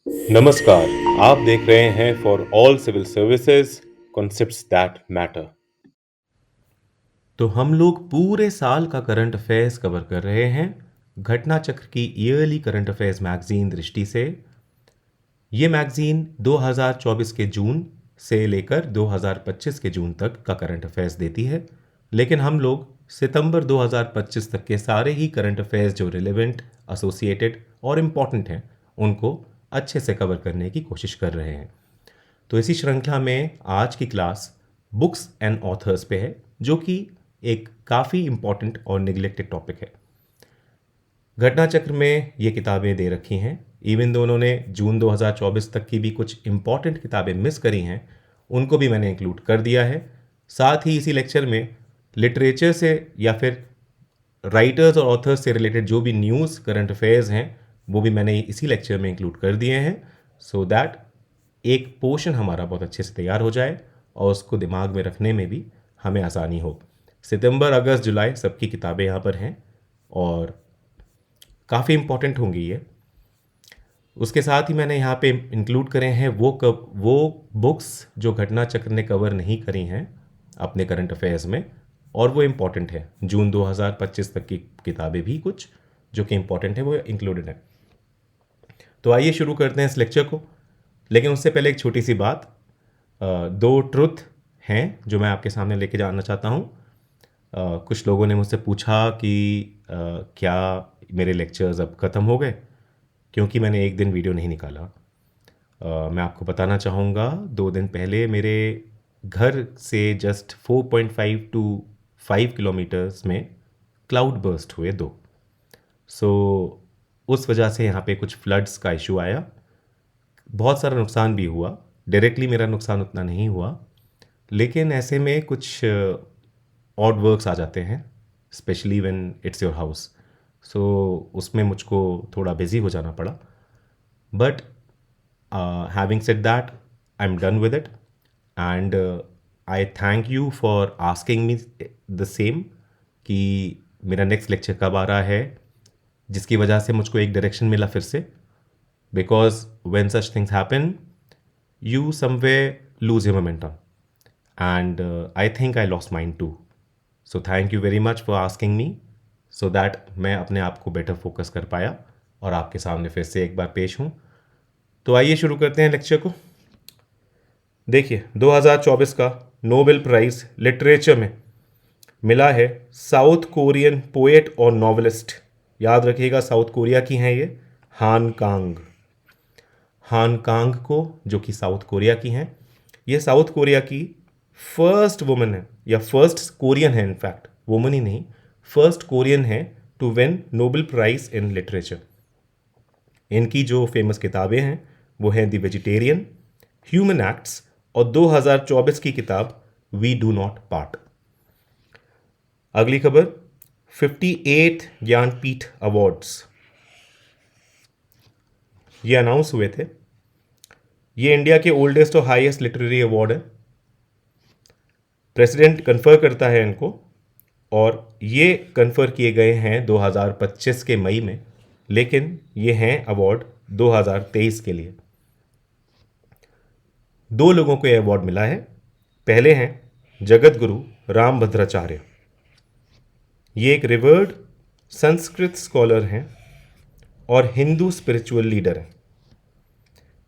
नमस्कार। आप देख रहे हैं for all civil services concepts that matter. तो हम लोग पूरे साल का करंट अफेयर्स कवर कर रहे हैं घटना चक्र की ईयरली करंट अफेयर्स मैगजीन दृष्टि से। ये मैगजीन 2024 के जून से लेकर 2025 के जून तक का करंट अफेयर्स देती है, लेकिन हम लोग सितंबर 2025 तक के सारे ही करंट अफेयर्स जो रिलेवेंट, एसोसिएटेड और इम्पॉर्टेंट हैं उनको अच्छे से कवर करने की कोशिश कर रहे हैं। तो इसी श्रृंखला में आज की क्लास बुक्स एंड ऑथर्स पे है, जो कि एक काफ़ी इम्पॉर्टेंट और निगलेक्टेड टॉपिक है। घटना चक्र में ये किताबें दे रखी हैं, इवन दो उन्होंने जून 2024 तक की भी कुछ इम्पॉर्टेंट किताबें मिस करी हैं, उनको भी मैंने इंक्लूड कर दिया है। साथ ही इसी लेक्चर में लिटरेचर से या फिर राइटर्स और ऑथर्स से रिलेटेड जो भी न्यूज़ करंट अफेयर्स हैं वो भी मैंने इसी लेक्चर में इंक्लूड कर दिए हैं, सो दैट एक पोर्शन हमारा बहुत अच्छे से तैयार हो जाए और उसको दिमाग में रखने में भी हमें आसानी हो। सितंबर, अगस्त, जुलाई सबकी किताबें यहाँ पर हैं और काफ़ी इम्पॉर्टेंट होंगी ये। उसके साथ ही मैंने यहाँ पे इंक्लूड करे हैं वो बुक्स जो घटना चक्र ने कवर नहीं करी हैं अपने करंट अफेयर्स में, और वो इम्पॉर्टेंट है। जून 2025 तक की किताबें भी कुछ जो कि इम्पॉर्टेंट है वो इंक्लूडेड है। तो आइए शुरू करते हैं इस लेक्चर को, लेकिन उससे पहले एक छोटी सी बात। दो ट्रुथ हैं जो मैं आपके सामने लेके जाना चाहता हूँ। कुछ लोगों ने मुझसे पूछा कि क्या मेरे लेक्चर्स अब ख़त्म हो गए क्योंकि मैंने एक दिन वीडियो नहीं निकाला। मैं आपको बताना चाहूँगा, 2 दिन पहले मेरे घर से जस्ट 4.5 टू 5 किलोमीटर्स में क्लाउड बर्स्ट हुए दो। सो उस वजह से यहाँ पे कुछ फ्लड्स का इशू आया, बहुत सारा नुकसान भी हुआ। डायरेक्टली मेरा नुकसान उतना नहीं हुआ, लेकिन ऐसे में कुछ ऑड वर्क्स आ जाते हैं, specially when it's your house. So उसमें मुझको थोड़ा बिजी हो जाना पड़ा, but having said that I am done with it and I thank you for asking me the same कि मेरा नेक्स्ट लेक्चर कब आ रहा है, जिसकी वजह से मुझको एक डायरेक्शन मिला फिर से। Because when such things happen you somewhere lose your momentum, and I think I lost mine too. So thank you very much for asking me, so that मैं अपने आप को बेटर फोकस कर पाया और आपके सामने फिर से एक बार पेश हूँ। तो आइए शुरू करते हैं लेक्चर को। देखिए, 2024 का नोबेल प्राइज़ लिटरेचर में मिला है साउथ कोरियन पोएट और नॉवलिस्ट। याद रखिएगा, साउथ कोरिया की हैं ये, हान कांग। हान कांग को, जो कि साउथ कोरिया की हैं, ये साउथ कोरिया की फर्स्ट वुमन है, या फर्स्ट कोरियन है, इनफैक्ट वुमन ही नहीं, फर्स्ट कोरियन है to win Nobel prize in literature. इनकी जो फेमस किताबें हैं वो हैं द वेजिटेरियन, ह्यूमन एक्ट्स और 2024 की किताब वी डू नॉट पार्ट। अगली खबर, 58 ज्ञानपीठ अवार्ड्स ये अनाउंस हुए थे। ये इंडिया के ओल्डेस्ट और हाईएस्ट लिटरेरी अवार्ड है। प्रेसिडेंट कन्फर करता है इनको, और ये कन्फर किए गए हैं 2025 के मई में, लेकिन ये हैं अवार्ड 2023 के लिए। दो लोगों को ये अवार्ड मिला है। पहले हैं जगत गुरु रामभद्राचार्य। ये एक रिवर्ड संस्कृत स्कॉलर हैं और हिंदू स्पिरिचुअल लीडर हैं।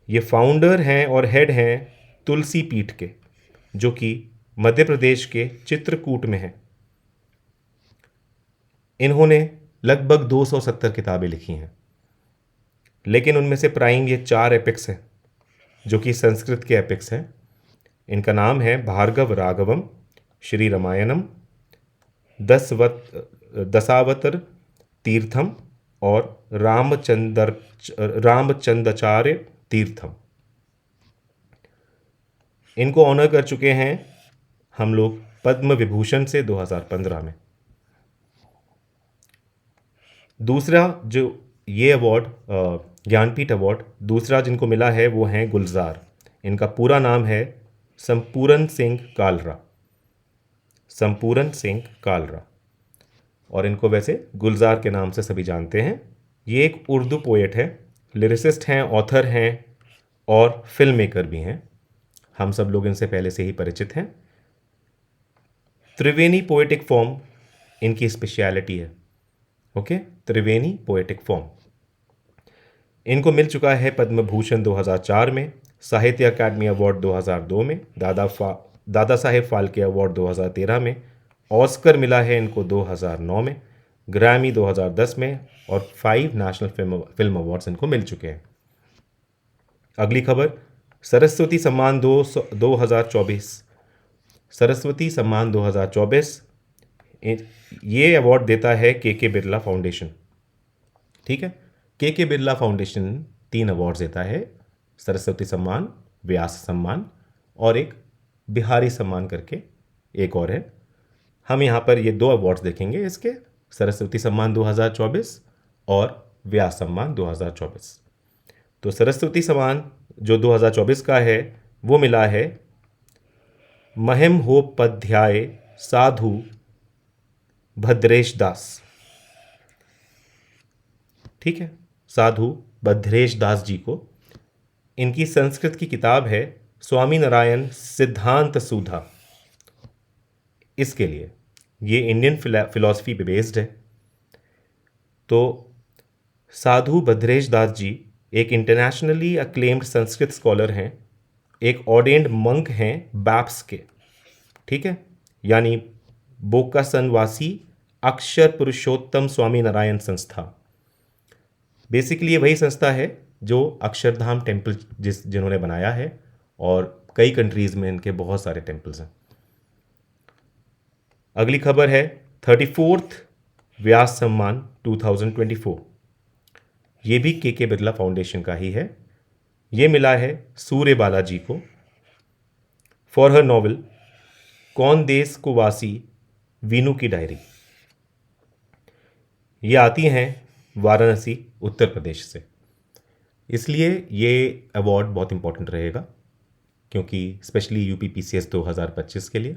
ये फाउंडर हैं और हेड हैं तुलसी पीठ के, जो कि मध्य प्रदेश के चित्रकूट में है। इन्होंने लगभग 270 किताबें लिखी हैं, लेकिन उनमें से प्राइम ये 4 एपिक्स हैं जो कि संस्कृत के एपिक्स हैं। इनका नाम है भार्गव राघवम, श्री रामायणम, दशावतर तीर्थम और रामचंद्राचार्य तीर्थम। इनको ऑनर कर चुके हैं हम लोग पद्म विभूषण से 2015 में। दूसरा जो ये अवार्ड, ज्ञानपीठ अवार्ड, दूसरा जिनको मिला है वो हैं गुलजार। इनका पूरा नाम है संपूरन सिंह कालरा, संपूरन सिंह कालरा, और इनको वैसे गुलजार के नाम से सभी जानते हैं। ये एक उर्दू पोएट है, लिरिसिस्ट हैं, ऑथर हैं और फिल्म मेकर भी हैं। हम सब लोग इनसे पहले से ही परिचित हैं। त्रिवेणी पोएटिक फॉर्म इनकी स्पेशलिटी है। ओके, त्रिवेणी पोएटिक फॉर्म। इनको मिल चुका है पद्म भूषण 2004 में, साहित्य अकादमी अवार्ड 2002 में, दादा साहेब फाल्के अवार्ड 2013 में, ऑस्कर मिला है इनको 2009 में, ग्रैमी 2010 में और 5 नेशनल फिल्म अवार्ड्स इनको मिल चुके हैं। अगली खबर, सरस्वती सम्मान 2024। सरस्वती सम्मान 2024 ये अवार्ड देता है के बिरला फाउंडेशन। ठीक है, के बिरला फाउंडेशन 3 अवार्ड्स देता है, सरस्वती सम्मान, व्यास सम्मान और एक बिहारी सम्मान करके एक और है। हम यहाँ पर ये 2 अवार्ड्स देखेंगे इसके, सरस्वती सम्मान 2024 और व्यास सम्मान 2024। तो सरस्वती सम्मान जो 2024 का है वो मिला है महिमहोपाध्याय साधु भद्रेश दास। ठीक है, साधु भद्रेश दास जी को। इनकी संस्कृत की किताब है स्वामी नारायण सिद्धांत सुधा। इसके लिए ये इंडियन फिलॉसफी पे बेस्ड है। तो साधु भद्रेश दास जी एक इंटरनेशनली अक्लेम्ड संस्कृत स्कॉलर हैं, एक ऑर्डेन्ड मंक हैं बैप्स के। ठीक है, यानी बोकासनवासी अक्षर पुरुषोत्तम स्वामी नारायण संस्था। बेसिकली ये वही संस्था है जो अक्षरधाम टेम्पल जिन्होंने बनाया है, और कई कंट्रीज़ में इनके बहुत सारे टेम्पल्स हैं। अगली खबर है 34th व्यास सम्मान 2024। ये भी के बिरला फाउंडेशन का ही है। ये मिला है सूर्य बालाजी को फॉर हर नॉवल कौन देश को वासी वीनू की डायरी। ये आती हैं वाराणसी उत्तर प्रदेश से, इसलिए ये अवार्ड बहुत इंपॉर्टेंट रहेगा, क्योंकि स्पेशली यूपी पीसीएस 2025 के लिए।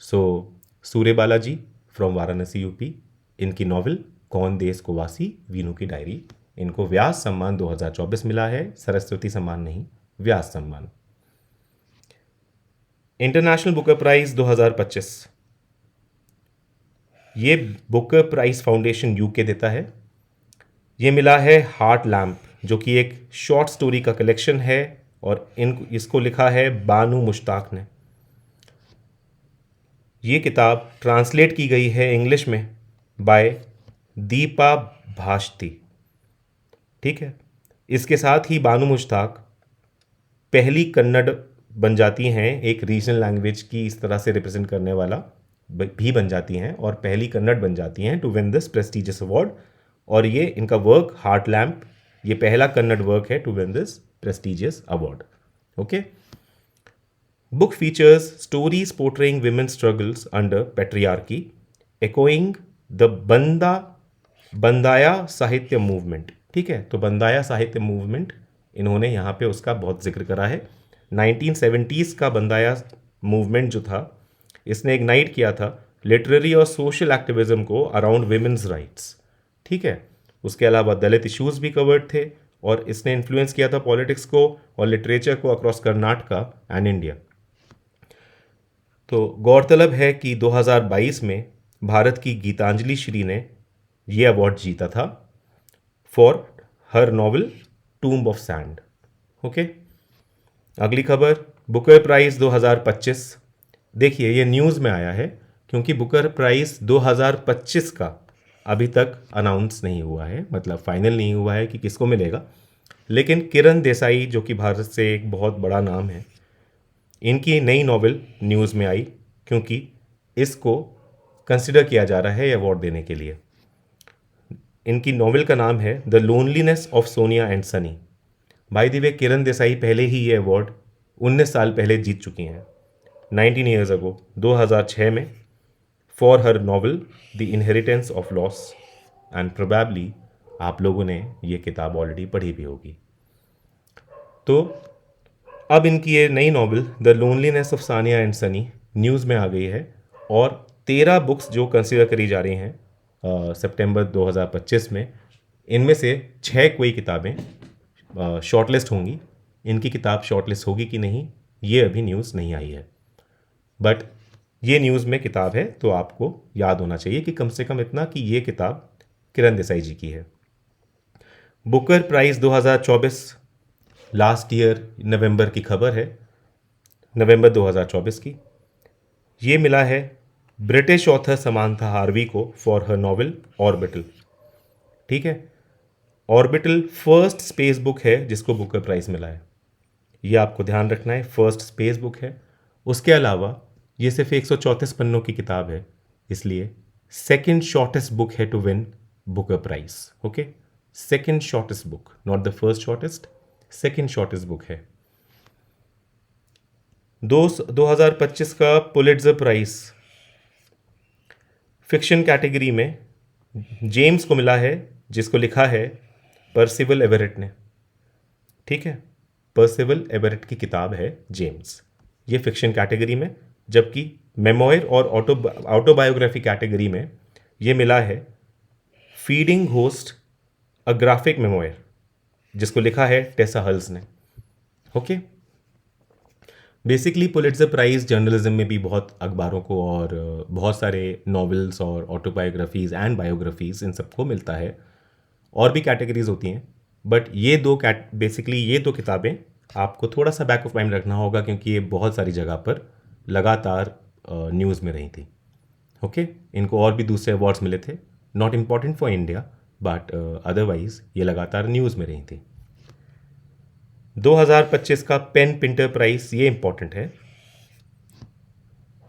सो सूर्य बालाजी फ्रॉम वाराणसी यूपी, इनकी नॉवल कौन देश को वासी वीनू की डायरी, इनको व्यास सम्मान 2024 मिला है, सरस्वती सम्मान नहीं, व्यास सम्मान। इंटरनेशनल बुकर प्राइज 2025 ये बुकर प्राइज फाउंडेशन यूके देता है। ये मिला है हार्ट लैम्प, जो कि एक शॉर्ट स्टोरी का कलेक्शन है, और इसको लिखा है बानू मुश्ताक ने। ये किताब ट्रांसलेट की गई है इंग्लिश में बाय दीपा भाष्ती। ठीक है, इसके साथ ही बानू मुश्ताक पहली कन्नड़ बन जाती हैं, एक रीजनल लैंग्वेज की इस तरह से रिप्रेजेंट करने वाला भी बन जाती हैं, और पहली कन्नड़ बन जाती हैं to win this prestigious award. और ये इनका वर्क हार्ट लैम्प, ये पहला कन्नड़ वर्क है to win this prestigious award. Okay, book features stories portraying women struggles under patriarchy, echoing the Bandaya Sahitya movement. ठीक है, तो बंदाया साहित्य मूवमेंट इन्होंने यहाँ पे उसका बहुत जिक्र करा है। 1970s का बंदाया मूवमेंट जो था, इसने इग्नाइट किया था लिटरेरी और सोशल एक्टिविज्म को अराउंड विमेंस राइट्स। ठीक है, उसके अलावा दलित इश्यूज भी कवर्ड थे, और इसने इन्फ्लुएंस किया था पॉलिटिक्स को और लिटरेचर को अक्रॉस कर्नाटका एंड इंडिया। तो गौरतलब है कि 2022 में भारत की गीतांजलि श्री ने यह अवार्ड जीता था for her novel tomb of sand. Okay, अगली खबर बुकर प्राइज़ 2025। देखिए, ये न्यूज़ में आया है क्योंकि बुकर प्राइज़ 2025 का अभी तक अनाउंस नहीं हुआ है, मतलब फाइनल नहीं हुआ है कि किसको मिलेगा। लेकिन किरण देसाई, जो कि भारत से एक बहुत बड़ा नाम है, इनकी नई नॉवल न्यूज़ में आई, क्योंकि इसको कंसिडर किया जा रहा है ये अवार्ड देने के लिए। इनकी नॉवल का नाम है the loneliness of Sonia and Sunny. By the way, Kiran Desai पहले ही ये अवार्ड 19 साल पहले जीत चुकी हैं, 19 ईयर्स अगो, 2006 में, for her novel the inheritance of loss. And probably आप लोगों ने ये किताब ऑलरेडी पढ़ी भी होगी। तो अब इनकी ये नई novel the loneliness of Sania and Sunny news में आ गई है, और 13 बुक्स जो कंसिडर करी जा रही हैं सितंबर 2025 में, इनमें से 6 कोई किताबें शॉर्टलिस्ट होंगी। इनकी किताब शॉर्टलिस्ट होगी कि नहीं, ये अभी न्यूज़ नहीं आई है, बट ये न्यूज़ में किताब है, तो आपको याद होना चाहिए कि कम से कम इतना कि ये किताब किरण देसाई जी की है। बुकर प्राइज़ 2024 लास्ट ईयर नवंबर की खबर है, नवंबर 2024 की। ये मिला है ब्रिटिश ऑथर समांथा हार्वी को फॉर हर नॉवल ऑर्बिटल। ठीक है, ऑर्बिटल फर्स्ट स्पेस बुक है जिसको बुकर प्राइज़ मिला है, ये आपको ध्यान रखना है, फर्स्ट स्पेस बुक है। उसके अलावा ये सिर्फ 134 पन्नों की किताब है, इसलिए सेकंड शॉर्टेस्ट बुक है to win Booker prize. Okay, second shortest book, not the first shortest, second shortest book है। 2025 का पुलिट्जर प्राइज फिक्शन कैटेगरी में जेम्स को मिला है, जिसको लिखा है पर्सिवल एवरेट ने। ठीक है, पर्सिवल एवरेट की किताब है जेम्स, ये फिक्शन कैटेगरी में, जबकि मेमोयर और ऑटोबायोग्राफी कैटेगरी में ये मिला है feeding host a graphic memoir, जिसको लिखा है टेसा हल्स ने। Okay, basically Pulitzer prize journalism में भी बहुत अखबारों को और बहुत सारे नॉवेल्स और ऑटोबायोग्राफीज़ एंड बायोग्राफीज़ इन सबको मिलता है, और भी कैटेगरीज होती हैं, बट ये दो बेसिकली ये दो किताबें आपको थोड़ा सा बैक ऑफ माइंड रखना होगा, क्योंकि ये बहुत सारी जगह पर लगातार न्यूज़ में रही थी। ओके, इनको और भी दूसरे अवार्ड्स मिले थे, not important for India, but otherwise ये लगातार न्यूज़ में रही थी। 2025 का पेन पिंटर प्राइज, ये इंपॉर्टेंट है।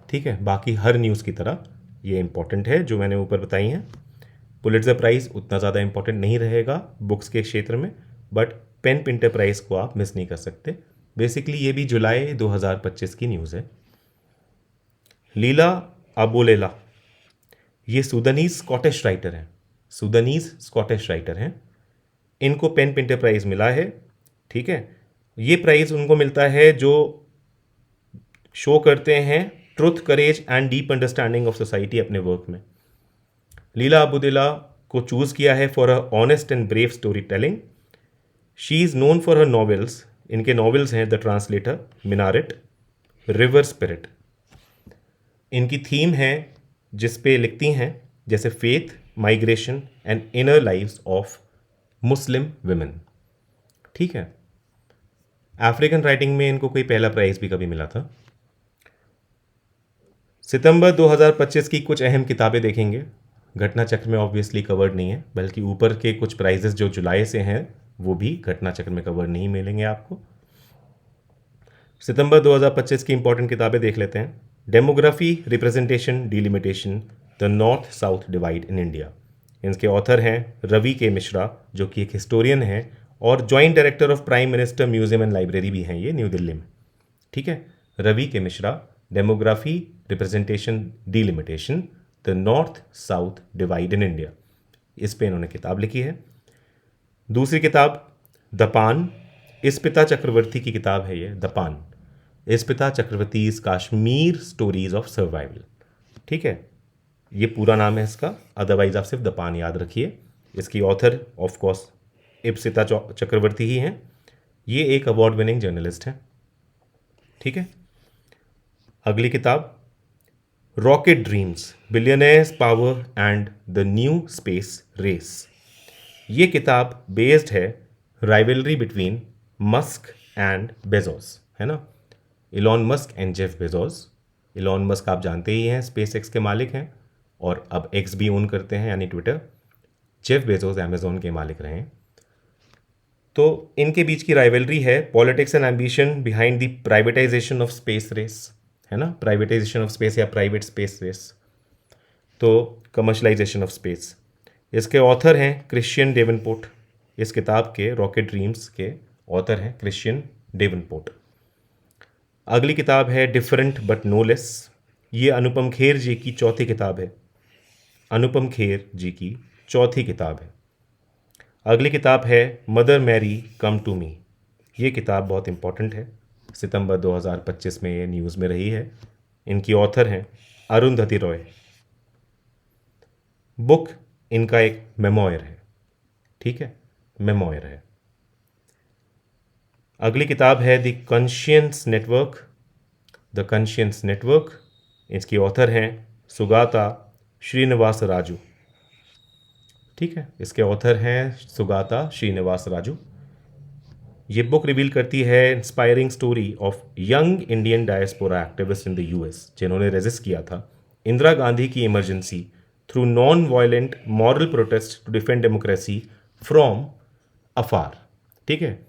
ठीक है, बाकी हर न्यूज़ की तरह ये इंपॉर्टेंट है जो मैंने ऊपर बताई हैं। पुलिट्जर प्राइज़ उतना ज़्यादा इंपॉर्टेंट नहीं रहेगा बुक्स के क्षेत्र में, बट पेन पिंटर प्राइज़ को आप मिस नहीं कर सकते। बेसिकली ये भी जुलाई 2025 की न्यूज़ है। लीला अबोलेला, ये सूडानीज स्कॉटिश राइटर हैं, सूडानीज स्कॉटिश राइटर हैं, इनको पेन पिंटर प्राइज़ मिला है। ठीक है, ये प्राइज़ उनको मिलता है जो शो करते हैं truth, courage and deep understanding of society अपने वर्क में। लीला अबुदेला को चूज़ किया है for her honest and brave story telling. She is known for her novels, इनके नॉवेल्स हैं द ट्रांसलेटर, मिनारेट, रिवर स्पिरिट। इनकी थीम है जिस पे लिखती हैं जैसे faith, migration and inner lives of Muslim women. ठीक है, अफ्रीकन राइटिंग में इनको कोई पहला प्राइज़ भी कभी मिला था। सितंबर 2025 की कुछ अहम किताबें देखेंगे, घटना चक्र में ऑब्वियसली कवर्ड नहीं है, बल्कि ऊपर के कुछ प्राइजेस जो जुलाई से हैं वो भी घटना चक्र में कवर नहीं मिलेंगे आपको। सितंबर 2025 की इंपॉर्टेंट किताबें देख लेते हैं। Demography, representation, delimitation, the north south divide in India. इनके ऑथर हैं रवि के मिश्रा, जो कि एक हिस्टोरियन हैं और joint director of prime minister museum and library भी हैं ये न्यू दिल्ली में। ठीक है, रवि के Mishra, demography, representation, delimitation, the north south divide in India, इस पे इन्होंने किताब लिखी है। दूसरी किताब द पान, इस्पिता चक्रवर्ती की किताब है ये, द पान, इस्पिता चक्रवर्तीज काश्मीर स्टोरीज ऑफ सर्वाइवल। ठीक है, ये पूरा नाम है इसका, अदरवाइज आप सिर्फ द पान याद रखिए। इसकी ऑथर ऑफ कोर्स इप्सिता चक्रवर्ती ही हैं, ये एक अवार्ड विनिंग जर्नलिस्ट हैं। ठीक है, अगली किताब rocket dreams, billionaires power and the new space race. ये किताब बेस्ड है rivalry between Musk and Bezos, है ना, Elon Musk and Jeff Bezos. Elon Musk आप जानते ही हैं स्पेस एक्स के मालिक हैं, और अब एक्स भी ओन करते हैं यानी ट्विटर। जेफ बेजोस अमेजोन के मालिक रहे हैं। तो इनके बीच की राइवलरी है politics and ambition behind the privatisation of space race, है ना, प्राइवेटाइजेशन ऑफ स्पेस या प्राइवेट स्पेस रेस, तो कमर्शलाइजेशन ऑफ स्पेस। इसके ऑथर हैं क्रिश्चियन डेवनपोर्ट, इस किताब के रॉकेट ड्रीम्स के ऑथर हैं क्रिश्चियन डेवनपोर्ट। अगली किताब है डिफरेंट बट नो लेस, ये अनुपम खेर जी की चौथी किताब है, अनुपम खेर जी की चौथी किताब है। अगली किताब है Mother Mary come to me, ये किताब बहुत इंपॉर्टेंट है, सितंबर 2025 में ये न्यूज़ में रही है। इनकी ऑथर हैं अरुंधति रॉय। बुक इनका एक मेमोयर है। ठीक है, मेमोयर है। अगली किताब है the conscience network. The conscience network, इसकी ऑथर हैं सुगाता श्रीनिवास राजू। ठीक है, इसके ऑथर हैं सुगाता श्रीनिवास राजू। ये बुक रिवील करती है inspiring story of young Indian diaspora activist in the US, जिन्होंने रेजिस्ट किया था इंदिरा गांधी की emergency through non violent moral protest to defend democracy from afar. ठीक है,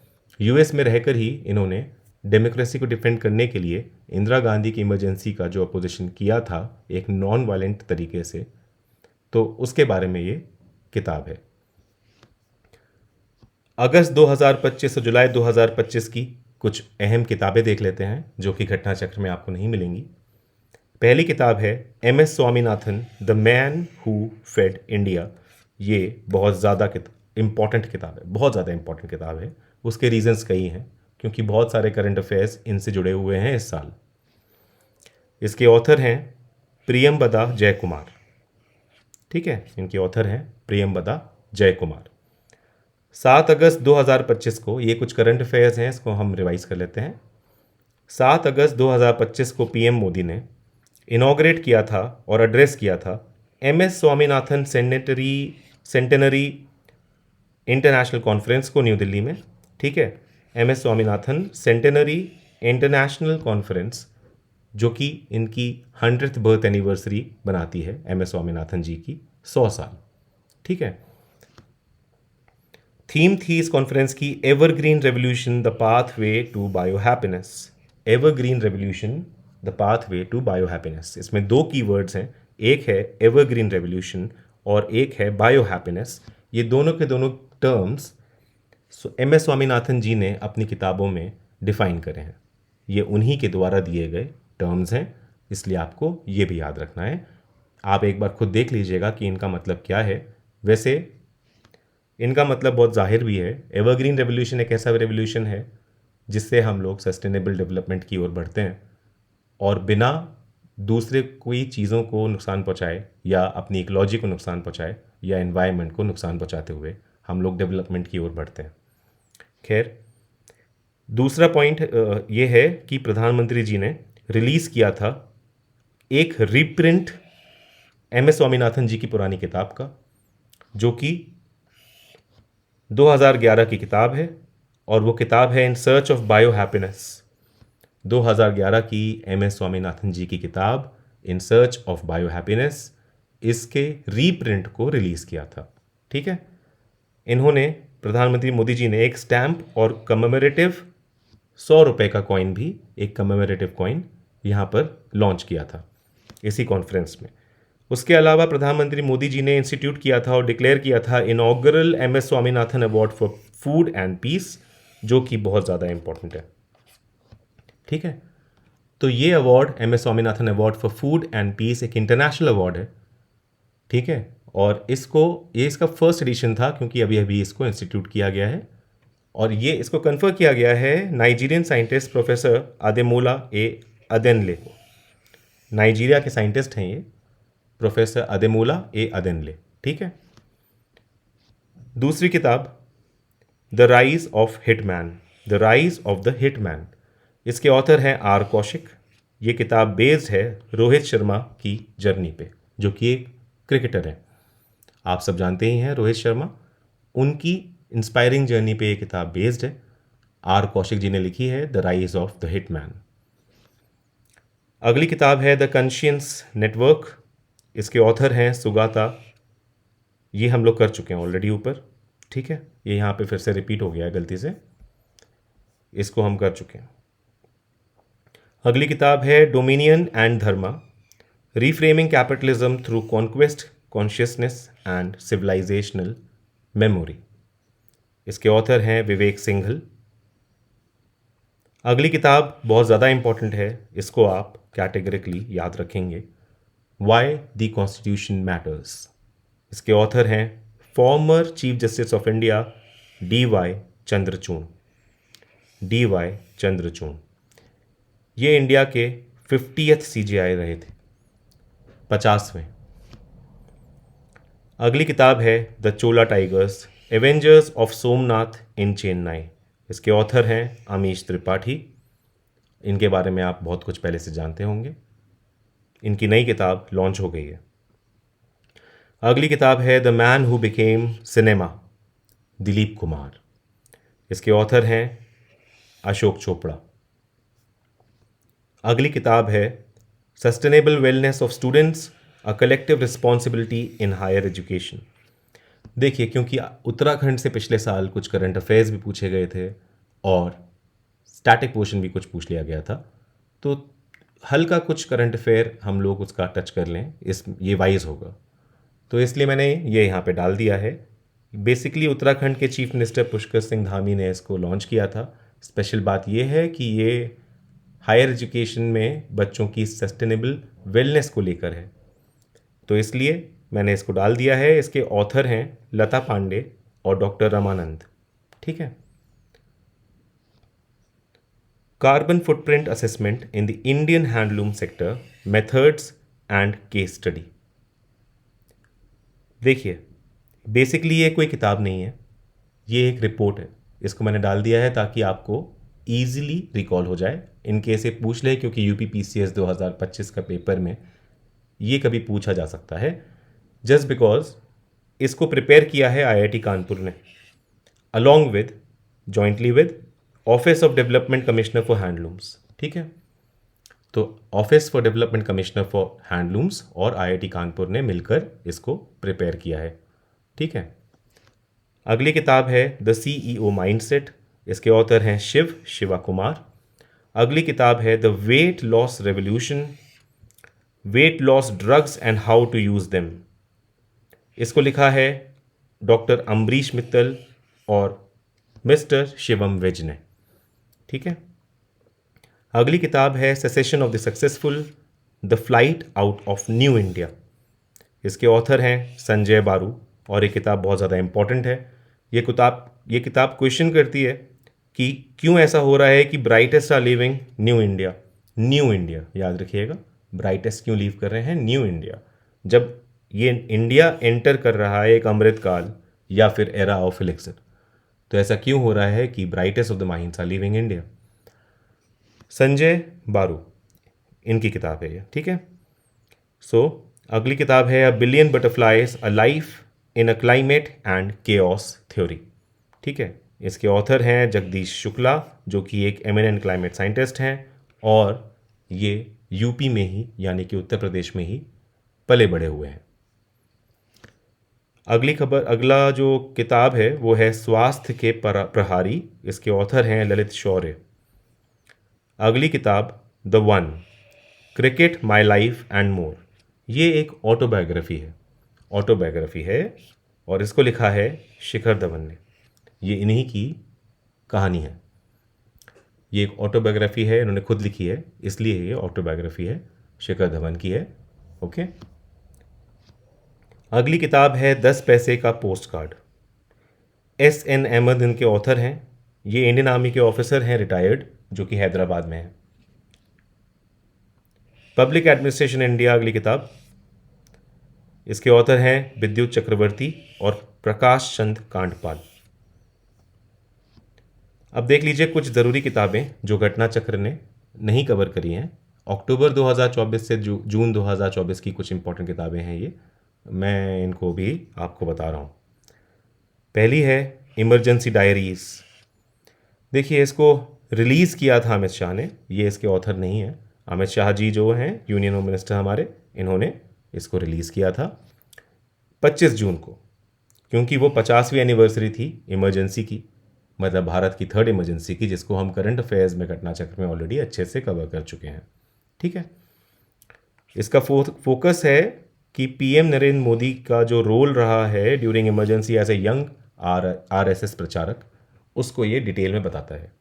यूएस में रहकर ही इन्होंने डेमोक्रेसी को डिफेंड करने के लिए इंदिरा गांधी की इमरजेंसी का जो अपोजिशन किया था एक नॉन वायलेंट तरीके से, तो उसके बारे में ये किताब है। अगस्त 2025 और जुलाई 2025 की कुछ अहम किताबें देख लेते हैं जो कि घटना चक्र में आपको नहीं मिलेंगी। पहली किताब है M S. Swaminathan, the man who fed India. ये बहुत ज़्यादा इम्पॉर्टेंट किताब है, बहुत ज़्यादा इम्पॉर्टेंट किताब है। उसके रीजंस कई हैं, क्योंकि बहुत सारे करंट अफेयर्स इनसे जुड़े हुए हैं इस साल। इसके ऑथर हैं प्रियंबदा जयकुमार। ठीक है, इनके ऑथर हैं प्रियंबदा जयकुमार। 7 अगस्त 2025 को, ये कुछ करंट अफेयर्स हैं, इसको हम रिवाइज कर लेते हैं। 7 अगस्त 2025 को पीएम मोदी ने इनॉग्रेट किया था और एड्रेस किया था M S. Swaminathan centenary international conference को न्यू दिल्ली में। ठीक है, M S. Swaminathan centenary international conference, जो कि इनकी 100th बर्थ एनिवर्सरी बनाती है एम.एस. स्वामीनाथन जी की, 100 साल। ठीक है, थीम थी इस कॉन्फ्रेंस की evergreen revolution the pathway to bio happiness. Evergreen revolution the pathway to bio happiness. इसमें दो कीवर्ड्स हैं, एक है एवरग्रीन रेवोल्यूशन और एक है बायो हैप्पीनेस। ये दोनों के दोनों टर्म्स एम.एस. स्वामीनाथन जी ने अपनी किताबों में डिफाइन करे हैं। ये उन्हीं के द्वारा दिए गए टर्म्स हैं, इसलिए आपको ये भी याद रखना है। आप एक बार खुद देख लीजिएगा कि इनका मतलब क्या है। वैसे इनका मतलब बहुत जाहिर भी है। एवरग्रीन रेवोल्यूशन एक ऐसा रेवोल्यूशन है जिससे हम लोग सस्टेनेबल डेवलपमेंट की ओर बढ़ते हैं और बिना दूसरे कोई चीज़ों को नुकसान पहुंचाए या अपनी इकोलॉजी को नुकसान पहुंचाए या एनवायरनमेंट को नुकसान पहुंचाते हुए हम लोग डेवलपमेंट की ओर बढ़ते हैं। खैर, दूसरा पॉइंट ये है कि प्रधानमंत्री जी ने रिलीज़ किया था एक रीप्रिंट एम.एस. स्वामीनाथन जी की पुरानी किताब का, जो कि 2011 की किताब है, और वो किताब है in search of bio happiness. 2011 की एम.एस. स्वामीनाथन जी की किताब in search of bio happiness, इसके रीप्रिंट को रिलीज़ किया था। ठीक है, इन्होंने, प्रधानमंत्री मोदी जी ने एक स्टैम्प और कमेमोरेटिव 100 रुपये का कॉइन भी, एक कमेमोरेटिव कॉइन यहाँ पर लॉन्च किया था इसी कॉन्फ्रेंस में। उसके अलावा प्रधानमंत्री मोदी जी ने इंस्टीट्यूट किया था और डिक्लेयर किया था inaugural M S. Swaminathan award for food and peace, जो कि बहुत ज़्यादा इंपॉर्टेंट है। ठीक है, तो ये award, M S. Swaminathan award for food and peace, एक इंटरनेशनल अवार्ड है। ठीक है, और ये इसका फर्स्ट एडिशन था, क्योंकि अभी अभी इसको इंस्टीट्यूट किया गया है, और ये इसको कन्फर किया गया है नाइजीरियन साइंटिस्ट प्रोफेसर अदेमोला ए अदेनले को। नाइजीरिया के साइंटिस्ट हैं ये, प्रोफेसर अदेमोला ए अदेनले। ठीक है, दूसरी किताब the rise of hitman, the rise of the hitman. इसके ऑथर हैं आर कौशिक। ये किताब बेस्ड है रोहित शर्मा की जर्नी पे, जो कि एक क्रिकेटर है। आप सब जानते ही हैं रोहित शर्मा, उनकी इंस्पायरिंग जर्नी पे ये किताब बेस्ड है। आर कौशिक जी ने लिखी है the rise of the hitman. अगली किताब है द कॉन्शियंस नेटवर्क। इसके ऑथर हैं सुगाता। ये हम लोग कर चुके हैं ऑलरेडी ऊपर। ठीक है, ये यहाँ पे फिर से रिपीट हो गया है गलती से, इसको हम कर चुके हैं। अगली किताब है dominion and Dharma, reframing capitalism through conquest, consciousness and civilisational memory. इसके ऑथर हैं विवेक सिंघल। अगली किताब बहुत ज़्यादा इंपॉर्टेंट है, इसको आप कैटेगरिकली याद रखेंगे, वाई द कॉन्स्टिट्यूशन मैटर्स। इसके ऑथर हैं former chief justice of India D.Y.. Chandrachud. D.Y.. Chandrachud ये इंडिया के 50th CJI रहे थे, 50वें। अगली किताब है the Chola tigers, avengers of Somnath in Chennai. इसके ऑथर हैं अमीश त्रिपाठी। इनके बारे में आप बहुत कुछ पहले से जानते होंगे। इनकी नई किताब लॉन्च हो गई है। अगली किताब है the man who became cinema, Dilip Kumar. इसके ऑथर हैं अशोक चोपड़ा। अगली किताब है sustainable wellness of students, a collective responsibility in higher education. देखिए, क्योंकि उत्तराखंड से पिछले साल कुछ करंट अफेयर्स भी पूछे गए थे और स्टैटिक पोर्शन भी कुछ पूछ लिया गया था, तो हल्का कुछ करंट अफेयर हम लोग उसका टच कर लें, ये वाइज होगा। तो इसलिए मैंने ये यहाँ पे डाल दिया है। बेसिकली उत्तराखंड के चीफ मिनिस्टर पुष्कर सिंह धामी ने इसको लॉन्च किया था। स्पेशल बात ये है कि ये हायर एजुकेशन में बच्चों की सस्टेनेबल वेलनेस को लेकर है, तो इसलिए मैंने इसको डाल दिया है। इसके ऑथर हैं लता पांडे और डॉक्टर रमानंद। ठीक है। Carbon footprint assessment in the Indian handloom sector, methods and case study. देखिए, बेसिकली ये कोई किताब नहीं है, ये एक रिपोर्ट है। इसको मैंने डाल दिया है ताकि आपको ईजिली रिकॉल हो जाए, इन केस ये पूछ ले, क्योंकि यूपी पीसीएस 2025 का पेपर में ये कभी पूछा जा सकता है। जस्ट बिकॉज इसको प्रिपेयर किया है आईआईटी कानपुर ने, along with, jointly with office of development commissioner for handlooms. ठीक है। तो office for development commissioner for handlooms और आईआईटी कानपुर ने मिलकर इसको प्रिपेयर किया है। ठीक है। अगली किताब है द सीईओ माइंडसेट। इसके ऑथर हैं शिवा कुमार। अगली किताब है the weight loss revolution, weight loss drugs and how to use them. इसको लिखा है डॉक्टर अम्बरीश मित्तल और मिस्टर शिवम विज ने। ठीक है। अगली किताब है cessation of the successful, the flight out of new India. इसके ऑथर हैं संजय बारू और ये किताब बहुत ज़्यादा इंपॉर्टेंट है। ये किताब क्वेश्चन करती है कि क्यों ऐसा हो रहा है कि brightest are living new India. New India याद रखिएगा, ब्राइटेस्ट क्यों लीव कर रहे हैं, न्यू इंडिया। जब ये इंडिया एंटर कर रहा है एक अमृतकाल या फिर एरा ऑफ एलिक्सर, तो ऐसा क्यों हो रहा है कि brightest of the minds are living India. Sanjay Baru इनकी किताब है ये। ठीक है। सो अगली किताब है a billion butterflies, a life in a climate and chaos theory. ठीक है। इसके ऑथर हैं जगदीश शुक्ला, जो कि एक एमिनेंट क्लाइमेट साइंटिस्ट हैं और ये यूपी में ही, यानी कि उत्तर प्रदेश में ही पले बड़े हुए हैं। अगला जो किताब है वो है स्वास्थ्य के प्रहारी। इसके ऑथर हैं ललित शौर्य। अगली किताब the one, cricket my life and more. ये एक ऑटोबायोग्राफी है और इसको लिखा है शिखर धवन ने। ये इन्हीं की कहानी है। ये एक ऑटोबायोग्राफी है, इन्होंने खुद लिखी है, इसलिए ये ऑटोबायोग्राफी है, शिखर धवन की है। ओके। अगली किताब है 10 पैसे का पोस्ट कार्ड। एस.एन. अहमद इनके ऑथर हैं। ये इंडियन आर्मी के ऑफिसर हैं, रिटायर्ड, जो कि हैदराबाद में है। पब्लिक एडमिनिस्ट्रेशन इंडिया अगली किताब। इसके ऑथर हैं विद्युत चक्रवर्ती और प्रकाश चंद कांडपाल। अब देख लीजिए कुछ ज़रूरी किताबें जो घटना चक्र ने नहीं कवर करी हैं। अक्टूबर 2024 से जून 2024 की कुछ इंपॉर्टेंट किताबें हैं ये, मैं इनको भी आपको बता रहा हूँ। पहली है इमरजेंसी डायरीज। देखिए, इसको रिलीज़ किया था अमित शाह ने, ये इसके ऑथर नहीं है। अमित शाह जी जो हैं यूनियन होम मिनिस्टर हमारे, इन्होंने इसको रिलीज़ किया था 25 जून को, क्योंकि वो 50वीं एनिवर्सरी थी इमरजेंसी की, मतलब भारत की थर्ड इमरजेंसी की, जिसको हम करंट अफेयर्स में घटना चक्र में ऑलरेडी अच्छे से कवर कर चुके हैं। ठीक है। इसका फोकस है कि पीएम नरेंद्र मोदी का जो रोल रहा है during emergency as a young RSS pracharak, उसको ये डिटेल में बताता है।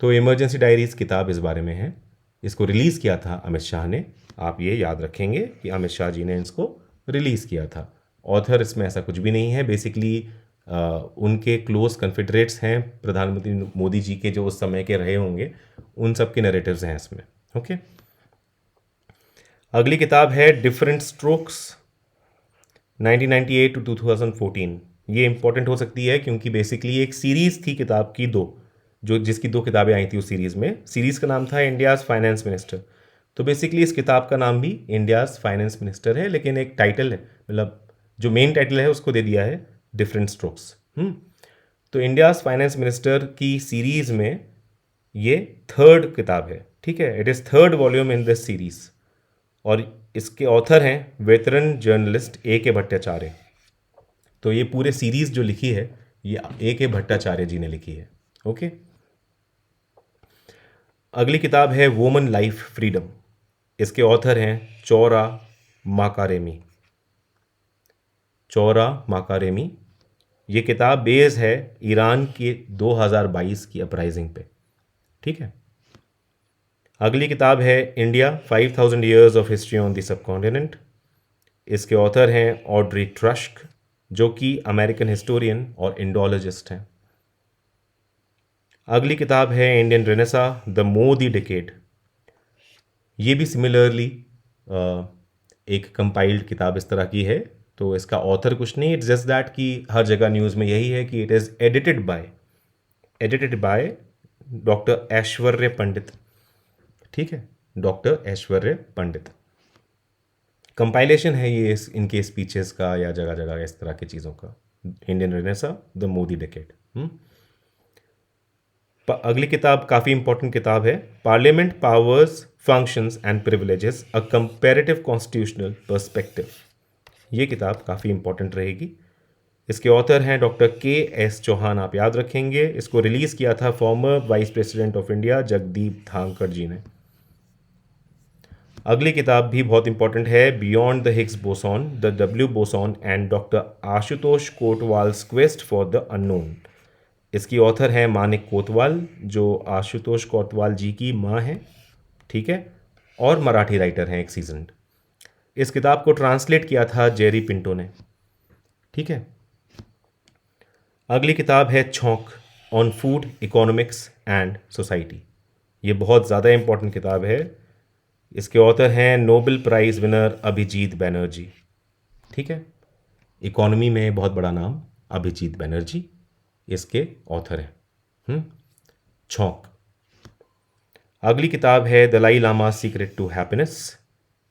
तो इमरजेंसी डायरीज किताब इस बारे में है। इसको रिलीज़ किया था अमित शाह ने। आप ये याद रखेंगे कि अमित शाह जी ने इसको रिलीज़ किया था। ऑथर इसमें ऐसा कुछ भी नहीं है। बेसिकली उनके क्लोज कन्फिडरेट्स हैं प्रधानमंत्री मोदी जी के, जो उस समय के रहे होंगे, उन सब के नैरेटिव्स हैं इसमें। ओके। अगली किताब है डिफरेंट स्ट्रोक्स 1998 to 2014। ये इंपॉर्टेंट हो सकती है क्योंकि बेसिकली एक सीरीज़ थी किताब की 2, जो जिसकी 2 किताबें आई थी उस सीरीज़ में। सीरीज़ का नाम था इंडियाज़ फाइनेंस मिनिस्टर। तो बेसिकली इस किताब का नाम भी इंडियाज़ फाइनेंस मिनिस्टर है, लेकिन एक टाइटल है, मतलब जो मेन टाइटल है उसको दे दिया है डिफरेंट स्ट्रोक्स। तो इंडियाज़ फाइनेंस मिनिस्टर की सीरीज़ में ये 3rd किताब है, ठीक है। It is 3rd volume in this series, और इसके ऑथर हैं वेटरन जर्नलिस्ट ए के भट्टाचार्य। तो ये पूरे सीरीज़ जो लिखी है ये ए के भट्टाचार्य जी ने लिखी है। ओके, अगली किताब है वुमन लाइफ फ्रीडम। इसके ऑथर हैं चौरा माकारेमी। चौरा माकारेमी। ये किताब बेस है ईरान के 2022 की अपराइजिंग पे, ठीक है। अगली किताब है India 5000 years of history on the subcontinent. इसके ऑथर हैं ऑड्री ट्रस्क, जो कि अमेरिकन हिस्टोरियन और इंडोलॉजिस्ट हैं। अगली किताब है Indian Renaissance the Modi decade. ये भी सिमिलरली एक कंपाइल्ड किताब इस तरह की है। तो इसका ऑथर कुछ नहीं, इट्स जस्ट दैट कि हर जगह न्यूज़ में यही है कि it is edited by doctor Aishwarya Pandit, ठीक है, डॉक्टर ऐश्वर्य पंडित। कंपाइलेशन है ये इनके स्पीचेस का या जगह जगह इस तरह की चीज़ों का। Indian Renaissance the Modi decade. अगली किताब काफ़ी इंपॉर्टेंट किताब है, parliament powers functions and privileges a comparative constitutional perspective. ये किताब काफ़ी इंपॉर्टेंट रहेगी। इसके ऑथर हैं डॉक्टर के.एस. चौहान, आप याद रखेंगे। इसको रिलीज़ किया था former vice president of India Jagdeep Dhankhar ji ने। अगली किताब भी बहुत इंपॉर्टेंट है, beyond the Higgs boson the W boson and doctor Ashutosh Kotwal's quest for the unknown. इसकी ऑथर हैं मानिक कोतवाल, जो आशुतोष कोतवाल जी की माँ हैं, ठीक है, और मराठी राइटर हैं एक सीजन्ड। इस किताब को ट्रांसलेट किया था जेरी पिंटो ने, ठीक है। अगली किताब है Chaunk on food economics and society. ये बहुत ज़्यादा इंपॉर्टेंट किताब है। इसके ऑथर हैं Nobel prize winner Abhijit Banerjee, ठीक है। इकोनॉमी में बहुत बड़ा नाम अभिजीत बैनर्जी इसके ऑथर हैं। छौंक। अगली किताब है Dalai Lama secret to happiness,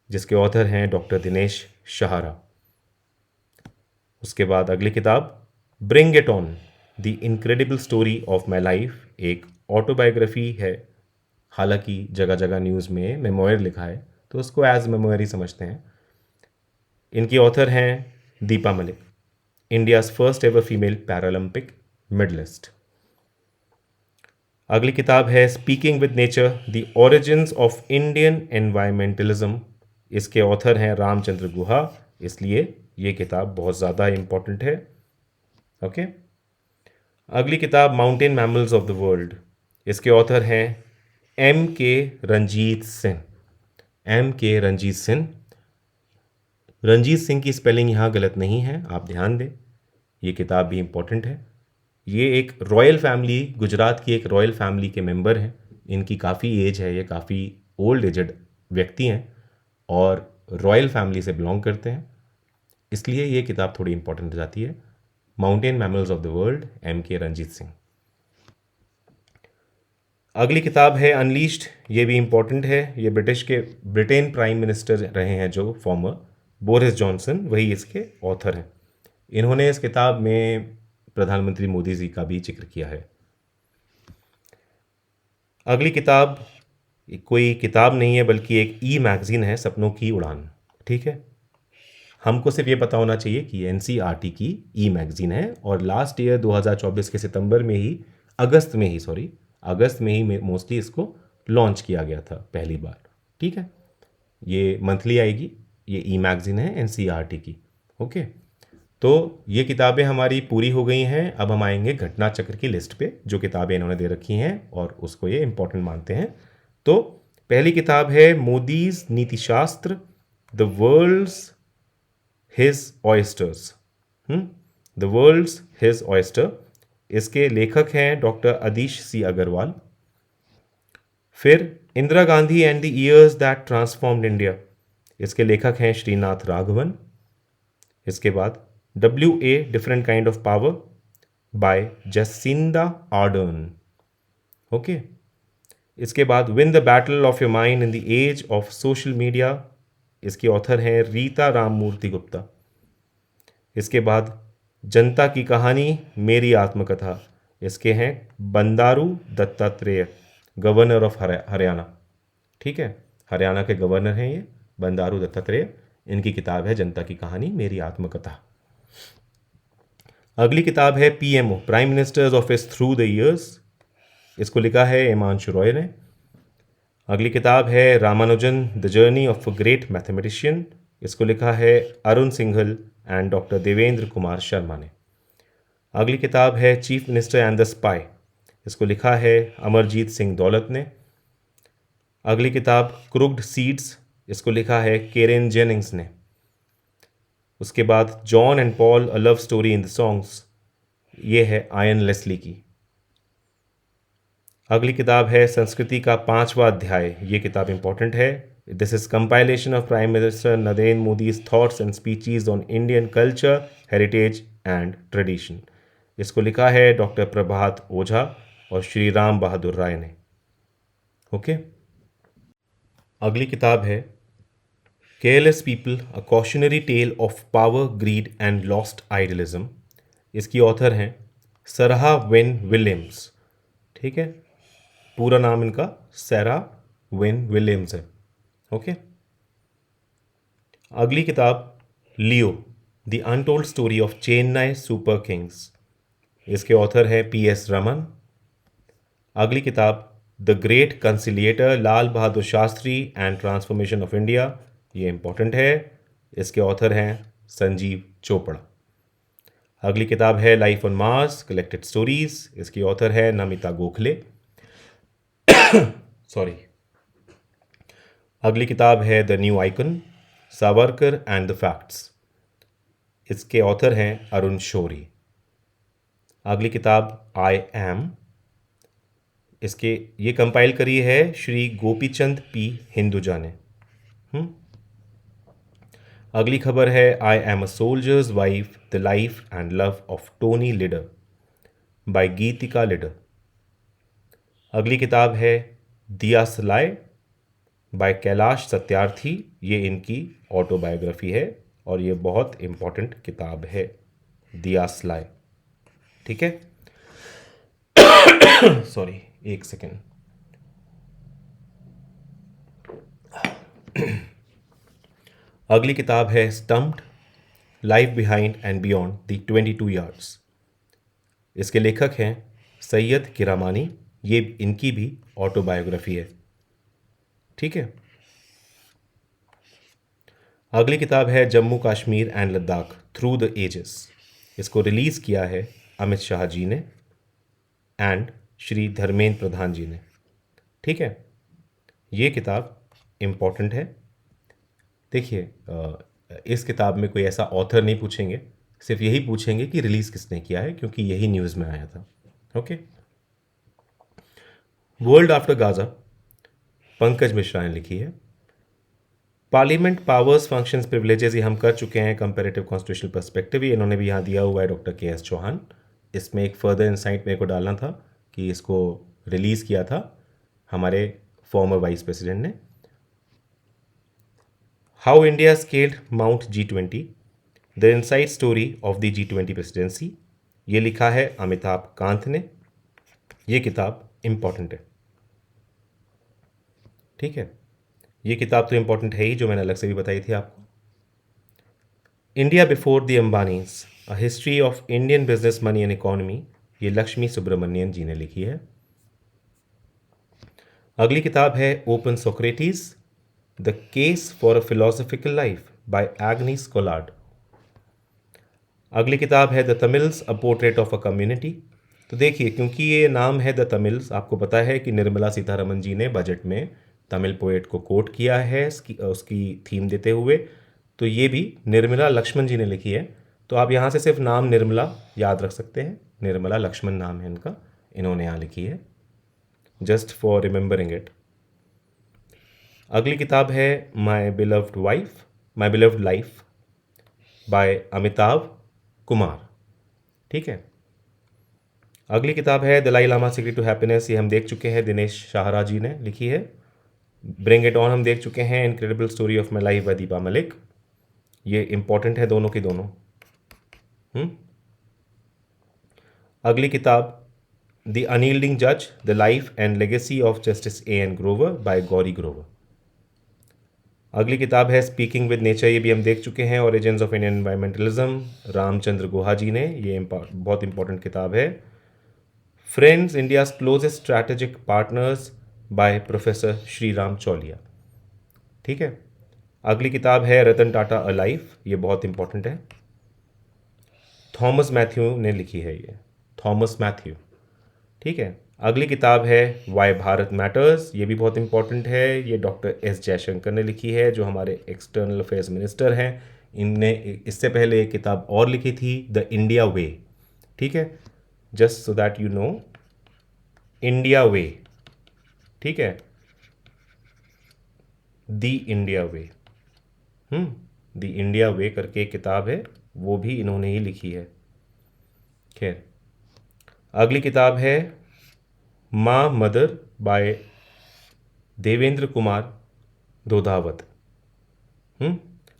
जिसके ऑथर हैं डॉक्टर दिनेश शहारा। उसके बाद अगली किताब bring it on the incredible story of my life, एक ऑटोबायोग्राफी है। हालांकि जगह जगह न्यूज़ में मेमोयर लिखा है तो उसको एज मेमोयर ही समझते हैं। इनकी ऑथर हैं Deepa Malik, India's first ever female Paralympic medallist. अगली किताब है speaking with nature the origins of Indian environmentalism. इसके ऑथर हैं रामचंद्र गुहा, इसलिए ये किताब बहुत ज़्यादा इम्पॉर्टेंट है। ओके, अगली किताब mountain mammals of the world. इसके ऑथर हैं M K Ranjit Singh. M K Ranjit Singh. Ranjit Singh की स्पेलिंग यहाँ गलत नहीं है, आप ध्यान दें। ये किताब भी इम्पोर्टेंट है। ये एक रॉयल फैमिली, गुजरात की एक रॉयल फैमिली के मेंबर हैं। इनकी काफ़ी एज है, ये काफ़ी ओल्ड एजड व्यक्ति हैं और रॉयल फैमिली से बिलोंग करते हैं, इसलिए ये किताब थोड़ी इंपॉर्टेंट हो जाती है। Mountain mammals of the world, M K Ranjit Singh. अगली किताब है अनलीस्ड। ये भी इम्पॉर्टेंट है। ये ब्रिटेन प्राइम मिनिस्टर रहे हैं जो फॉर्मर, बोरिस जॉनसन, वही इसके ऑथर हैं। इन्होंने इस किताब में प्रधानमंत्री मोदी जी का भी जिक्र किया है। अगली किताब कोई किताब नहीं है बल्कि एक ई मैगज़ीन है, सपनों की उड़ान, ठीक है। हमको सिर्फ ये पता होना चाहिए कि एनसीईआरटी की ई मैगज़ीन है और लास्ट ईयर 2024 के सितंबर में ही, अगस्त में ही मोस्टली इसको लॉन्च किया गया था पहली बार, ठीक है। ये मंथली आएगी, ये ई मैगज़ीन है एनसीईआरटी की। ओके, तो ये किताबें हमारी पूरी हो गई हैं। अब हम आएंगे घटना चक्र की लिस्ट पे, जो किताबें इन्होंने दे रखी हैं और उसको ये इंपॉर्टेंट मानते हैं। तो पहली किताब है Modi's Nitishastra, the world's his oysters. The world's his oyster. इसके लेखक हैं डॉक्टर अदीश सी अग्रवाल। फिर Indira Gandhi and the years that transformed India. इसके लेखक हैं श्रीनाथ राघवन। इसके बाद WA different kind of power by Jacinda Ardern. Okay. इसके बाद win the battle of your mind in the age of social media, इसके ऑथर हैं रीता राममूर्ति गुप्ता। इसके बाद जनता की कहानी मेरी आत्मकथा, इसके हैं बंदारू दत्तात्रेय, गवर्नर ऑफ हरियाणा। ठीक है, हरियाणा के गवर्नर हैं ये बंदारू दत्तात्रेय। इनकी किताब है जनता की कहानी मेरी आत्मकथा। अगली किताब है PMO, prime minister's office through the years, इसको लिखा है हिमांशु रॉय ने। अगली किताब है Ramanujan the journey of a great mathematician, इसको लिखा है अरुण सिंघल एंड डॉक्टर देवेंद्र कुमार शर्मा ने। अगली किताब है chief minister and the spy, इसको लिखा है अमरजीत सिंह दौलत ने। अगली किताब क्रुक्ड सीड्स, इसको लिखा है केरेन जेनिंग्स ने। उसके बाद John and Paul a love story in the songs, ये है आयन लेस्ली की। अगली किताब है संस्कृति का 5वां अध्याय, ये किताब इंपॉर्टेंट है। This is compilation of prime minister Narendra Modi's thoughts and speeches on Indian culture, heritage and tradition, इसको लिखा है डॉक्टर प्रभात ओझा और श्री राम बहादुर राय ने। ओके। अगली किताब है careless people, a cautionary tale of power, greed and lost idealism, इसकी ऑथर हैं सरहा विन विलियम्स। ठीक है, पूरा नाम इनका सैरा विन विलियम्स है। ओके। अगली किताब Leo, the untold story of Chennai super kings, इसके ऑथर हैं पीएस रमन। अगली किताब the great conciliator, Lal Bahadur Shastri and transformation of India, ये इंपॉर्टेंट है, इसके ऑथर हैं संजीव चोपड़ा। अगली किताब है life on Mars, collected stories, इसकी ऑथर है नमिता गोखले। सॉरी। अगली किताब है the new icon, Savarkar and the facts, इसके ऑथर हैं अरुण शौरी। अगली किताब आई एम, इसके ये कंपाइल करी है श्री गोपीचंद पी हिंदुजा ने। अगली खबर है I am a soldier's wife, the life and love of Tony Lidder by Geetika Lidder. अगली किताब है दिया सलाय बाय कैलाश सत्यार्थी, ये इनकी ऑटोबायोग्राफी है और ये बहुत इंपॉर्टेंट किताब है दिया सलाय। ठीक है, सॉरी एक सेकेंड। अगली किताब है stumped, life behind and beyond the 22 yards, इसके लेखक हैं सैयद किरामानी, ये इनकी भी ऑटोबायोग्राफी है। ठीक है। अगली किताब है Jammu Kashmir and Ladakh through the ages, इसको रिलीज किया है अमित शाह जी ने एंड श्री धर्मेंद्र प्रधान जी ने। ठीक है, ये किताब इम्पॉर्टेंट है। देखिए, इस किताब में कोई ऐसा ऑथर नहीं पूछेंगे, सिर्फ यही पूछेंगे कि रिलीज़ किसने किया है, क्योंकि यही न्यूज़ में आया था। Okay. World after Gaza, Pankaj Mishra ने लिखी है। पार्लियामेंट पावर्स, फंक्शंस, प्रिविलेजेस, ये हम कर चुके हैं कंपैरेटिव कॉन्स्टिट्यूशनल पर्सपेक्टिव, ये इन्होंने भी यहाँ दिया हुआ है डॉक्टर के.एस. चौहान। इसमें एक फर्दर इंसाइट मेरे को डालना था कि इसको रिलीज़ किया था हमारे फॉर्मर वाइस प्रेसिडेंट ने। How India scaled mount G20, the inside story of the G20 presidency, ये लिखा है अमिताभ कांत ने। ये किताब इम्पॉर्टेंट है। ठीक है, ये किताब तो इम्पॉर्टेंट है ही, जो मैंने अलग से भी बताई थी आपको। India before the Ambanis, a history of Indian business, money and economy, ये लक्ष्मी सुब्रमण्यन जी ने लिखी है। अगली किताब है open Socrates, the case for a philosophical life by Agnes Collard. अगली किताब है the Tamils, a portrait of a community. तो देखिए, क्योंकि ये नाम है द तमिल्स, आपको पता है कि निर्मला सीतारमन जी ने बजट में तमिल पोएट को कोट किया है उसकी थीम देते हुए, तो ये भी निर्मला लक्ष्मण जी ने लिखी है। तो आप यहाँ से सिर्फ नाम निर्मला याद रख सकते हैं, निर्मला लक्ष्मण नाम है इनका, इन्होंने यहाँ लिखी है, जस्ट फॉर रिमेंबरिंग इट। अगली किताब है my beloved life by Amitabh Kumar. ठीक है। अगली किताब है Dalai Lama secret to happiness, ये हम देख चुके हैं, दिनेश शाहरा जी ने लिखी है। ब्रिंग इट ऑन हम देख चुके हैं, incredible story of my life by Deepa Malik, ये इंपॉर्टेंट है दोनों की दोनों। अगली किताब द अनयील्डिंग जज, the life and legacy of justice A N Grover by Gauri Grover. अगली किताब है स्पीकिंग विद नेचर, ये भी हम देख चुके हैं, origins of Indian environmentalism, Ramachandra Guha ji ने, ये बहुत इंपॉर्टेंट किताब है। Friends India's closest strategic partners by professor Shri Ram Chauliya. ठीक है। अगली किताब है रतन टाटा अ लाइफ, ये बहुत इंपॉर्टेंट है, थॉमस मैथ्यू ने लिखी है ये, थॉमस मैथ्यू। ठीक है। अगली किताब है वाई भारत मैटर्स, ये भी बहुत इंपॉर्टेंट है, ये डॉक्टर एस जयशंकर ने लिखी है जो हमारे एक्सटर्नल अफेयर्स मिनिस्टर हैं। इनने इससे पहले एक किताब और लिखी थी, द इंडिया वे। ठीक है, just so that you know, India way. ठीक है, the India way, the India way करके एक किताब है, वो भी इन्होंने ही लिखी है। खैर, अगली किताब है माँ मदर बाय देवेंद्र कुमार दोधावत।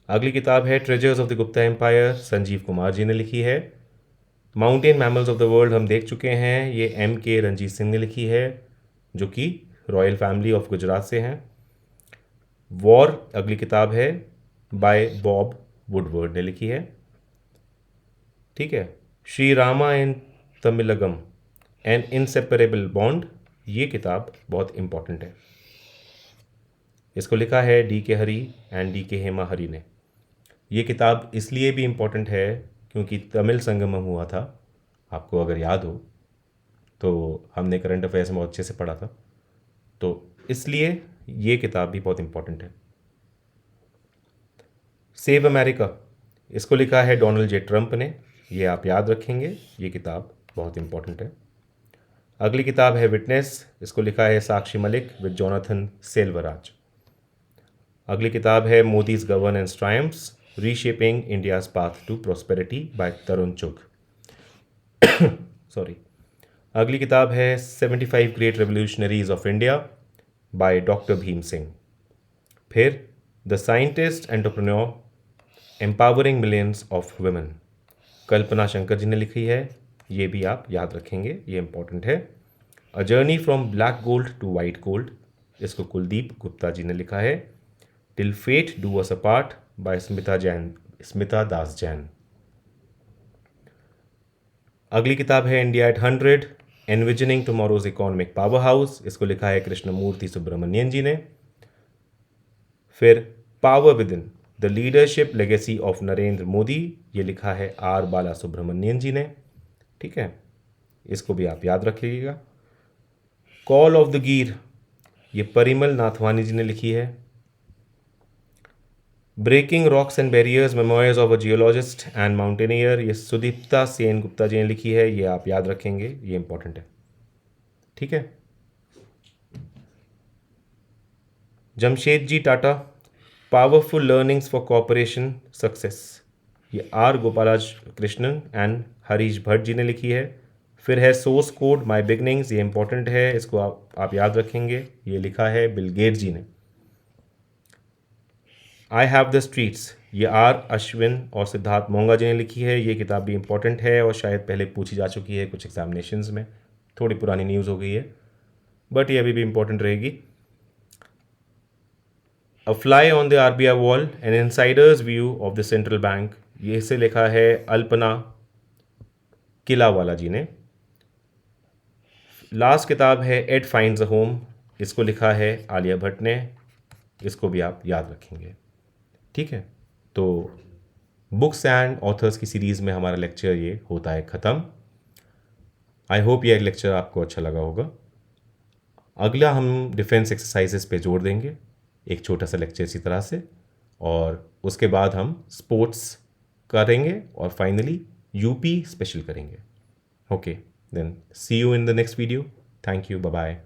अगली किताब है treasures of the Gupta empire, Sanjeev Kumar ji ने लिखी है। Mountain mammals of the world हम देख चुके हैं, ये एम के रंजीत सिंह ने लिखी है जो कि रॉयल फैमिली ऑफ गुजरात से हैं। वॉर अगली किताब है बाय बॉब वुडवर्ड ने लिखी है। ठीक है। Shri Rama and Tamilagam an inseparable bond, ये किताब बहुत इंपॉर्टेंट है, इसको लिखा है डी के हरी एंड डी के हेमा हरी ने। ये किताब इसलिए भी इम्पॉर्टेंट है क्योंकि तमिल संगमम हुआ था, आपको अगर याद हो तो हमने करंट अफेयर्स में बहुत अच्छे से पढ़ा था, तो इसलिए ये किताब भी बहुत इम्पॉर्टेंट है। सेव अमेरिका, इसको लिखा है डोनाल्ड जे ट्रंप ने, ये आप याद रखेंगे, ये किताब बहुत इम्पॉर्टेंट है। अगली किताब है विटनेस, इसको लिखा है साक्षी मलिक विद जोनाथन सेल्वराज। अगली किताब है Modi's governance triumphs, reshaping India's path to prosperity by Tarun Chugh. Sorry. अगली किताब है 75 great revolutionaries of India by doctor Bhim Singh. फिर the scientist entrepreneur empowering millions of women, Kalpana Shankar ji ने लिखी है, ये भी आप याद रखेंगे, ये इंपॉर्टेंट है। A journey from black gold to white gold, इसको कुलदीप गुप्ता जी ने लिखा है। Till fate do us apart by Smita Das Jain. अगली किताब है India at 100, envisioning tomorrow's economic power house, इसको लिखा है कृष्णमूर्ति सुब्रमण्यन जी ने। फिर power within, the leadership legacy of Narendra Modi, ये लिखा है आर बाला सुब्रमण्यन जी ने। ठीक है, इसको भी आप याद रखिएगा। कॉल ऑफ द गीर, ये परिमल नाथवानी जी ने लिखी है। Breaking rocks and barriers, memoirs of a geologist and mountaineer, ये सुदीप्ता सेन गुप्ता जी ने लिखी है, ये आप याद रखेंगे, ये इंपॉर्टेंट है। ठीक है। Jamshedji Tata, powerful learnings for corporation success, ये R Gopalakrishnan and Harish Bhatt ji ने लिखी है। फिर है सोर्स कोड माई बिगनिंग्स, ये इंपॉर्टेंट है, इसको आप याद रखेंगे, ये लिखा है बिल गेट जी ने। आई हैव द स्ट्रीट्स, ये आर अश्विन और सिद्धार्थ मोंगा जी ने लिखी है, ये किताब भी इंपॉर्टेंट है और शायद पहले पूछी जा चुकी है कुछ एग्जामिनेशंस में, थोड़ी पुरानी न्यूज़ हो गई है बट ये अभी भी इंपॉर्टेंट रहेगी। A fly on the RBI wall, an insider's view of the central bank, ये इसे लिखा है अल्पना किलावाला जी ने। लास्ट किताब है एड फाइंड्स अ होम, इसको लिखा है आलिया भट्ट ने, इसको भी आप याद रखेंगे। ठीक है, तो बुक्स एंड ऑथर्स की सीरीज़ में हमारा लेक्चर ये होता है ख़त्म। आई होप ये लेक्चर आपको अच्छा लगा होगा। अगला हम डिफेंस एक्सरसाइजेस पे जोड़ देंगे, एक छोटा सा लेक्चर इसी तरह से, और उसके बाद हम स्पोर्ट्स करेंगे और फाइनली यूपी स्पेशल करेंगे। Okay, then see you in the next video. Thank you, bye bye.